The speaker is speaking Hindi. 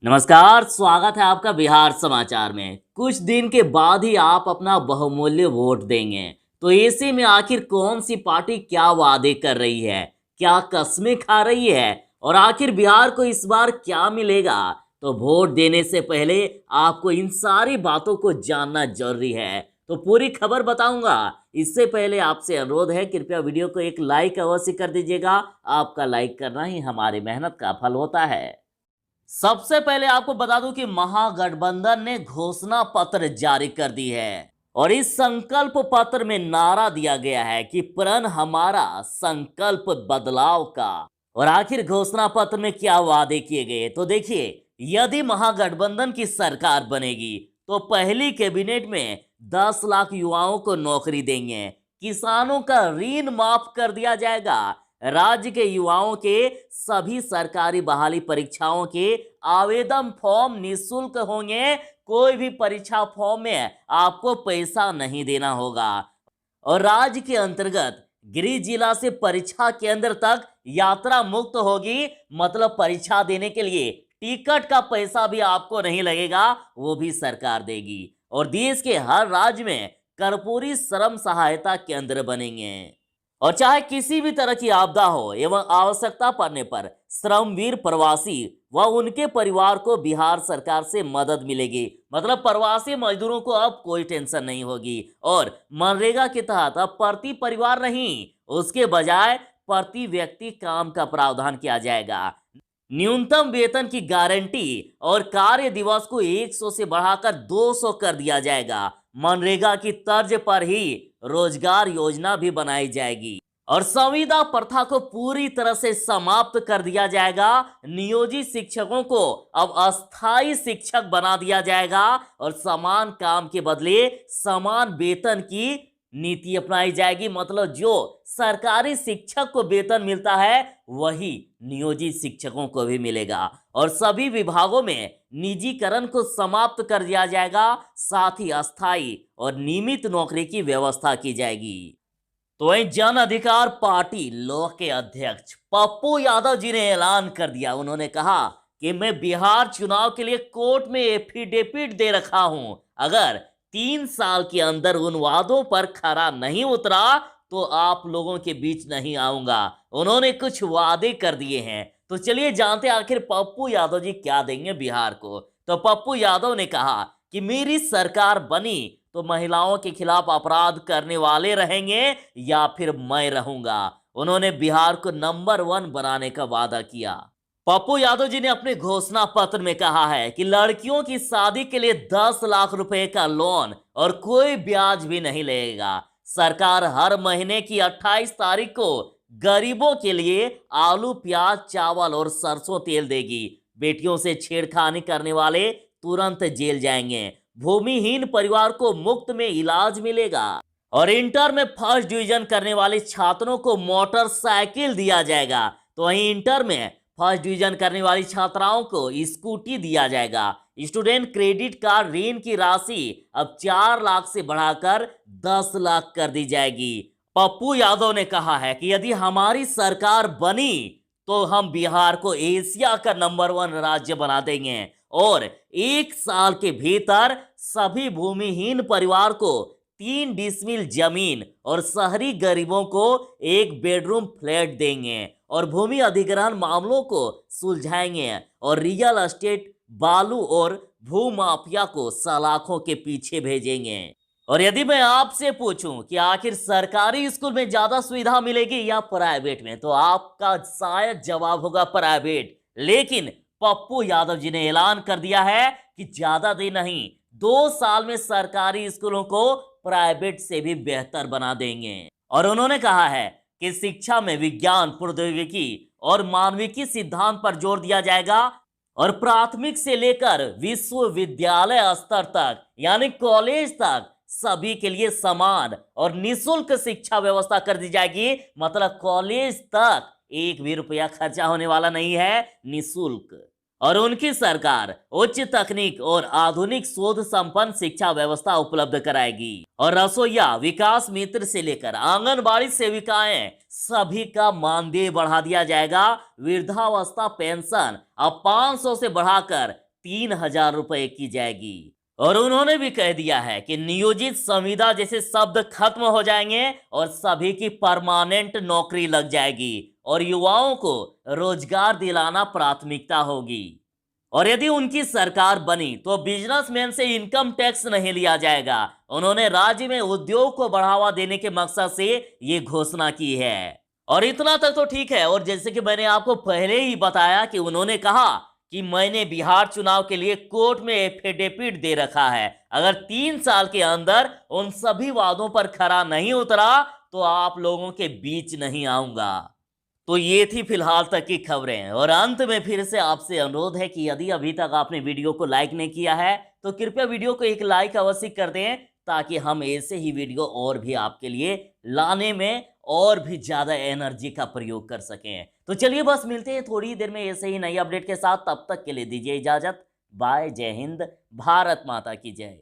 नमस्कार, स्वागत है आपका बिहार समाचार में। कुछ दिन के बाद ही आप अपना बहुमूल्य वोट देंगे, तो ऐसे में आखिर कौन सी पार्टी क्या वादे कर रही है, क्या कस्में खा रही है और आखिर बिहार को इस बार क्या मिलेगा। तो वोट देने से पहले आपको इन सारी बातों को जानना जरूरी है, तो पूरी खबर बताऊंगा। इससे पहले आपसे अनुरोध है, कृपया वीडियो को एक लाइक अवश्य कर दीजिएगा। आपका लाइक करना ही हमारी मेहनत का फल होता है। सबसे पहले आपको बता दूं कि महागठबंधन ने घोषणा पत्र जारी कर दी है और इस संकल्प पत्र में नारा दिया गया है कि प्रण हमारा, संकल्प बदलाव का। और आखिर घोषणा पत्र में क्या वादे किए गए, तो देखिए, यदि महागठबंधन की सरकार बनेगी तो पहली कैबिनेट में 10 लाख युवाओं को नौकरी देंगे, किसानों का ऋण माफ कर दिया जाएगा, राज्य के युवाओं के सभी सरकारी बहाली परीक्षाओं के आवेदन फॉर्म निःशुल्क होंगे, कोई भी परीक्षा फॉर्म में आपको पैसा नहीं देना होगा। और राज्य के अंतर्गत गृह जिला से परीक्षा केंद्र तक यात्रा मुक्त होगी, मतलब परीक्षा देने के लिए टिकट का पैसा भी आपको नहीं लगेगा, वो भी सरकार देगी। और देश के हर राज्य में कर्पूरी श्रम सहायता केंद्र बनेंगे और चाहे किसी भी तरह की आपदा हो एवं आवश्यकता पड़ने पर श्रमवीर प्रवासी व उनके परिवार को बिहार सरकार से मदद मिलेगी, मतलब प्रवासी मजदूरों को अब कोई टेंशन नहीं होगी। और मनरेगा के तहत अब प्रति परिवार नहीं, उसके बजाय प्रति व्यक्ति काम का प्रावधान किया जाएगा। न्यूनतम वेतन की गारंटी और कार्य दिवस को 100 से बढ़ाकर 200 कर दिया जाएगा। मनरेगा की तर्ज पर ही रोजगार योजना भी बनाई जाएगी और संविदा प्रथा को पूरी तरह से समाप्त कर दिया जाएगा। नियोजित शिक्षकों को अब अस्थायी शिक्षक बना दिया जाएगा और समान काम के बदले समान वेतन की नीति अपनाई जाएगी, मतलब जो सरकारी शिक्षक को वेतन मिलता है वही नियोजित शिक्षकों को भी मिलेगा। और सभी विभागों में निजीकरण को समाप्त कर दिया जाएगा, साथ ही अस्थायी और नियमित नौकरी की व्यवस्था की जाएगी। तो वहीं जन अधिकार पार्टी लॉ के अध्यक्ष पप्पू यादव जी ने ऐलान कर दिया। उन्होंने कहा कि मैं बिहार चुनाव के लिए कोर्ट में एफिडेविट दे रखा हूं, अगर 3 साल के अंदर उन वादों पर खरा नहीं उतरा तो आप लोगों के बीच नहीं आऊंगा। उन्होंने कुछ वादे कर दिए हैं, तो चलिए जानते हैं आखिर पप्पू यादव जी क्या देंगे बिहार को। तो पप्पू यादव ने कहा कि मेरी सरकार बनी तो महिलाओं के खिलाफ अपराध करने वाले रहेंगे या फिर मैं रहूंगा। उन्होंने बिहार को नंबर 1 बनाने का वादा किया। पप्पू यादव जी ने अपने घोषणा पत्र में कहा है कि लड़कियों की शादी के लिए 10 लाख रुपए का लोन और कोई ब्याज भी नहीं लगेगा। सरकार हर महीने की 28 तारीख को गरीबों के लिए आलू, प्याज, चावल और सरसों तेल देगी। बेटियों से छेड़खानी करने वाले तुरंत जेल जाएंगे। भूमिहीन परिवार को मुफ्त में इलाज मिलेगा और इंटर में फर्स्ट डिवीजन करने वाले छात्रों को मोटरसाइकिल दिया जाएगा। तो वहीं इंटर में फर्स्ट डिवीजन करने वाली छात्राओं को स्कूटी दिया जाएगा। स्टूडेंट क्रेडिट कार्ड ऋण की राशि अब 4 लाख से बढ़ाकर 10 लाख कर दी जाएगी। पप्पू यादव ने कहा है कि यदि हमारी सरकार बनी तो हम बिहार को एशिया का नंबर 1 राज्य बना देंगे और 1 साल के भीतर सभी भूमिहीन परिवार को 3 डिसमिल जमीन और शहरी गरीबों को 1 बेडरूम फ्लैट देंगे और भूमि अधिग्रहण मामलों को सुलझाएंगे और रियल एस्टेट, बालू और भूमाफिया को सलाखों के पीछे भेजेंगे। और यदि मैं आपसे पूछूं कि आखिर सरकारी स्कूल में ज्यादा सुविधा मिलेगी या प्राइवेट में, तो आपका शायद जवाब होगा प्राइवेट। लेकिन पप्पू यादव जी ने ऐलान कर दिया है कि ज्यादा दिन नहीं, 2 साल में सरकारी स्कूलों को प्राइवेट से भी बेहतर बना देंगे। और उन्होंने कहा है कि शिक्षा में विज्ञान, प्रौद्योगिकी और मानविकी सिद्धांत पर जोर दिया जाएगा और प्राथमिक से लेकर विश्वविद्यालय स्तर तक यानी कॉलेज तक सभी के लिए समान और निःशुल्क शिक्षा व्यवस्था कर दी जाएगी, मतलब कॉलेज तक 1 भी रुपया खर्चा होने वाला नहीं है, निःशुल्क। और उनकी सरकार उच्च तकनीक और आधुनिक शोध संपन्न शिक्षा व्यवस्था उपलब्ध कराएगी और रसोईया, विकास मित्र से लेकर आंगनबाड़ी सेविकाएं सभी का मानदेय बढ़ा दिया जाएगा। वृद्धावस्था पेंशन अब 500 से बढ़ाकर 3,000 रुपए की जाएगी। और उन्होंने भी कह दिया है कि नियोजित संविदा जैसे शब्द खत्म हो जाएंगे और सभी की परमानेंट नौकरी लग जाएगी और युवाओं को रोजगार दिलाना प्राथमिकता होगी। और यदि उनकी सरकार बनी तो बिजनेसमैन से इनकम टैक्स नहीं लिया जाएगा। उन्होंने राज्य में उद्योग को बढ़ावा देने के मकसद से ये घोषणा की है। और इतना तक तो ठीक है। और जैसे कि मैंने आपको पहले ही बताया कि उन्होंने कहा कि मैंने बिहार चुनाव के लिए कोर्ट में एफिडेविट दे रखा है, अगर 3 साल के अंदर उन सभी वादों पर खरा नहीं उतरा तो आप लोगों के बीच नहीं आऊंगा। तो ये थी फिलहाल तक की खबरें। और अंत में फिर से आपसे अनुरोध है कि यदि अभी तक आपने वीडियो को लाइक नहीं किया है तो कृपया वीडियो को एक लाइक अवश्य कर दें, ताकि हम ऐसे ही वीडियो और भी आपके लिए लाने में और भी ज़्यादा एनर्जी का प्रयोग कर सकें। तो चलिए बस मिलते हैं थोड़ी देर में ऐसे ही नई अपडेट के साथ। तब तक के लिए दीजिए इजाज़त। बाय। जय हिंद। भारत माता की जय।